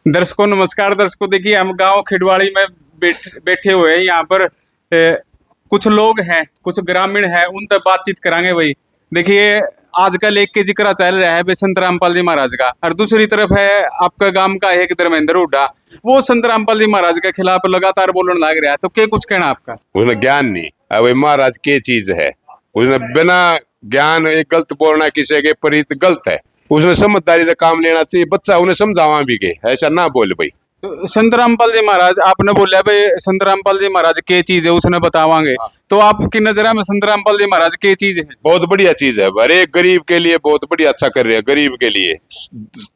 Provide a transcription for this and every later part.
दर्शकों नमस्कार। दर्शकों देखिए हम गांव खिडवाड़ी में बैठे हुए हैं। यहाँ पर कुछ लोग हैं, कुछ ग्रामीण हैं, उन तक बातचीत करांगे भाई। देखिए आजकल एक के जिक्र चल रहा है भाई संत रामपाल जी महाराज का, और दूसरी तरफ है आपका गांव का एक धर्मेंद्र हुड्डा, वो संत रामपाल जी महाराज के खिलाफ लगातार बोलने लग रहा है। तो क्या कुछ कहना आपका? उसने ज्ञान नहीं, अब महाराज के चीज है, उसने बिना ज्ञान एक गलत बोलना किसी के परित गलत है। उसने समझदारी से काम लेना चाहिए। बच्चा उन्हें समझावा भी के ऐसा ना बोल भाई। तो संत रामपाल जी महाराज आपने बोला भाई संत रामपाल जी महाराज के चीज है उसने बतावांगे, तो आपकी नजर में संत रामपाल जी महाराज के चीज है? बहुत बढ़िया चीज है, हर एक गरीब के लिए बहुत बढ़िया अच्छा कर रहे हैं। गरीब के लिए,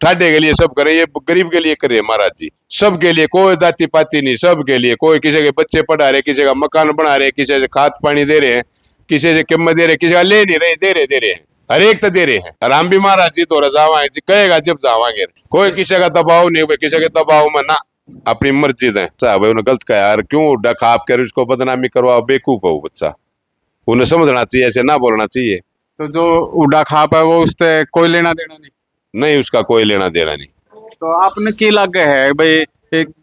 ठाडे के लिए सब कर रहे हैं, ये गरीब के लिए कर रहे हैं महाराज जी। सबके लिए, कोई जाति पाति नहीं, सबके लिए। कोई किसी के बच्चे पढ़ा रहे, किसी का मकान बना रहे, किसी से खाद पानी दे रहे हैं, किसी से किम्मत दे रहे, किसी का ले नहीं रहे, दे रहे हैं, हर एक तो दे रहे हैं। और हम भी महाराज जी तो जावांगे जी, कहेगा जब जावांगे। कोई किसी का दबाव नहीं, किसी के दबाव में ना, अपनी मर्जी है। भाई उन्हें गलत कहा यार, क्यों डका आप कर उसको बदनामी करवाओ, बेवकूफ हो बच्चा। उन्हें समझना चाहिए, ऐसे ना बोलना चाहिए। तो जो उड़ा खाप है वो उससे कोई लेना देना नहीं, उसका कोई लेना देना नहीं। तो आपने क्या लगे है भाई एक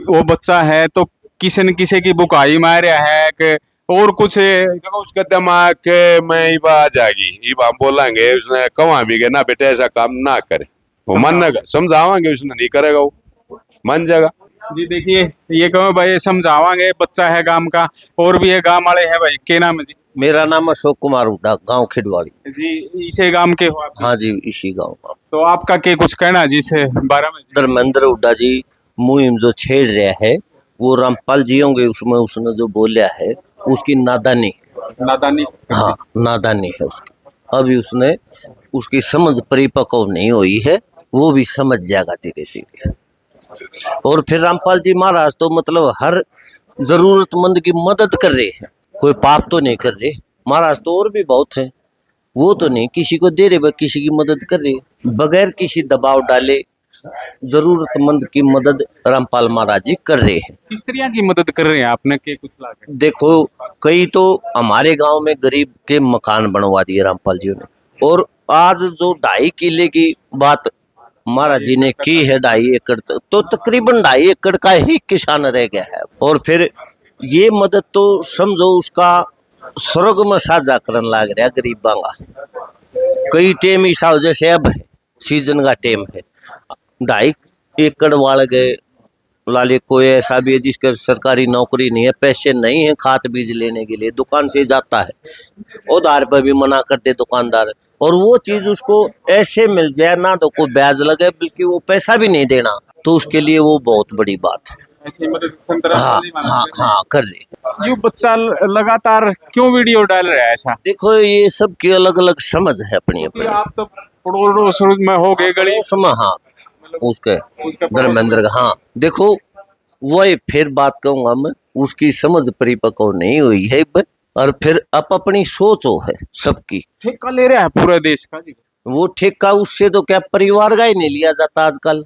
वो बच्चा है तो किसी न किसी की बुकाई मार है कि और कुछ उसका दिमाग में इबा आ जाएगी, इबा हम बोलेंगे उसने कवा भी गए ना बेटे ऐसा काम ना करे, वो मानेगा। समझावांगे उसने, नहीं करेगा वो मान जाएगा जी। देखिए ये कहो भाई समझावांगे, बच्चा है गांव का, और भी है गांव वाले हैं भाई। क्या नाम है जी? मेरा नाम अशोक कुमार हुड्डा, गांव खिडवाड़ी जी। इसे गांव के हो आप? हाँ जी, इसी गांव का। तो आपका क्या कुछ कहना जी इस बारे में? धर्मेंद्र हुड्डा जी मुहिम जो छेड़ रहा है वो रामपाल जी होंगे, उसमें उसने जो बोलिया है उसकी नादानी हाँ नादानी है उसकी। अभी उसने उसकी समझ परिपक्व नहीं हुई है, वो भी समझ जाएगा धीरे धीरे। और फिर रामपाल जी महाराज तो मतलब हर जरूरतमंद की मदद कर रहे हैं, कोई पाप तो नहीं कर रहे। महाराज तो और भी बहुत है, वो तो नहीं किसी को दे रहे, किसी की मदद कर रहे बगैर किसी दबाव डाले। जरूरतमंद की मदद रामपाल महाराज जी कर रहे हैं। किस तरह की मदद कर रहे हैं आपने के कुछ लागे? देखो कई तो हमारे गांव में गरीब के मकान बनवा दिए रामपाल जी ने। और आज जो 2.5 किले की बात महाराज जी ने की है, 2.5 एकड़ तो तकरीबन 2.5 एकड़ का ही किसान रह गया है। और फिर ये मदद तो समझो उसका स्वर्ग में साझा करने लग रहा है गरीबा का। कई टेम हिसाब जैसे अब है सीजन का टेम है, 2.5 एकड़ वाले गए लाले। कोई ऐसा भी है जिसका सरकारी नौकरी नहीं है, पैसे नहीं है खाद बीज लेने के लिए, दुकान से जाता है, उधार पर भी मना करते दुकानदार। और वो चीज उसको ऐसे मिल जाए ना, तो कोई ब्याज लगे बल्कि वो पैसा भी नहीं देना, तो उसके लिए वो बहुत बड़ी बात है। ऐसी मदद संत रामपाल जी महाराज हाँ कर रहे। ये बच्चा लगातार क्यों वीडियो डाल रहा है ऐसा? देखो ये सबकी अलग अलग समझ है अपनी अपनी। आप तो पड़ोस में हो गए गली समय हाँ उसके धर्मेंद्र का। हाँ देखो वही फिर बात कहूंगा मैं, उसकी समझ परिपक्व नहीं हुई है। और फिर अपनी सोचो है सबकी। ठेका ले रहा है पूरे देश का जी। वो ठेका उससे तो क्या परिवार का ही नहीं लिया जाता आजकल,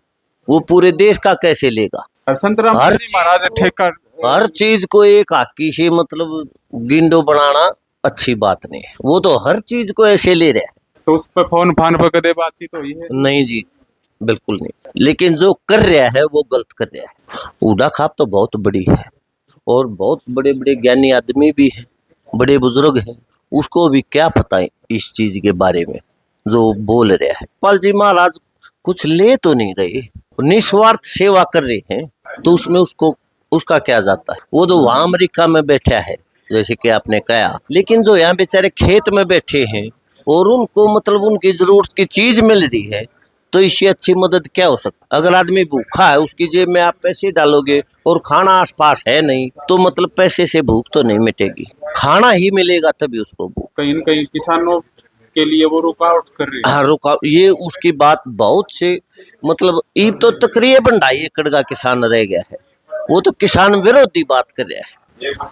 वो पूरे देश का कैसे लेगा? संत रामपाल जी महाराज ठेका हर चीज को एक आकी से मतलब गिंडो बनाना अच्छी बात नहीं है। वो तो हर चीज को ऐसे ले रहे हैं। तो उस पर फोन फान पर कदे बातचीत हुई है? नहीं जी बिल्कुल नहीं, लेकिन जो कर रहा है वो गलत कर रहा है। उड़ा खाप तो बहुत बड़ी है और बहुत बड़े बड़े ज्ञानी आदमी भी है, बड़े बुजुर्ग हैं, उसको भी क्या पता है इस चीज के बारे में जो बोल रहा है। पाल जी महाराज कुछ ले तो नहीं रहे, निस्वार्थ सेवा कर रहे हैं, तो उसमें उसको उसका क्या जाता है? वो तो वहां अमेरिका में बैठा है जैसे कि आपने कहा, लेकिन जो यहाँ बेचारे खेत में बैठे हैं और उनको मतलब उनकी जरूरत की चीज मिल रही है, तो इससे अच्छी मदद क्या हो सकती? अगर आदमी भूखा है, उसकी जेब में आप पैसे डालोगे और खाना आसपास है नहीं, तो मतलब पैसे से भूख तो नहीं मिटेगी, खाना ही मिलेगा तभी उसको भूख। कहीं न कहीं किसानों के लिए वो रुकावट कर रही है। हाँ रुकावट, ये उसकी बात बहुत से मतलब ये तो तकरीबन 2.5 एकड़ का किसान रह गया है, वो तो किसान विरोधी बात कर रहा है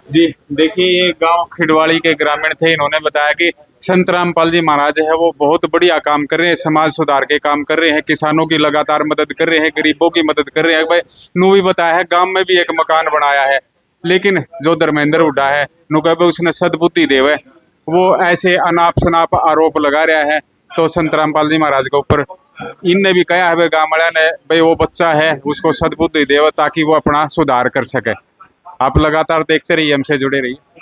जी। देखिए ये गांव खिडवाड़ी के ग्रामीण थे, इन्होंने बताया कि संत रामपाल जी महाराज है वो बहुत बढ़िया काम कर रहे हैं, समाज सुधार के काम कर रहे हैं, किसानों की लगातार मदद कर रहे हैं, गरीबों की मदद कर रहे हैं। भाई नू भी बताया है गांव में भी एक मकान बनाया है, लेकिन जो धर्मेंद्र हुड्डा है नु कहे उसने सद्बुद्धि देवे, वो ऐसे अनाप शनाप आरोप लगा रहा है। तो संत रामपाल जी महाराज के ऊपर इनने भी कहा है भाई गाँव वाले ने भाई वो बच्चा है उसको सद्बुद्धि देव ताकि वो अपना सुधार कर सके। आप लगातार देखते रहिए, हमसे जुड़े रहिए।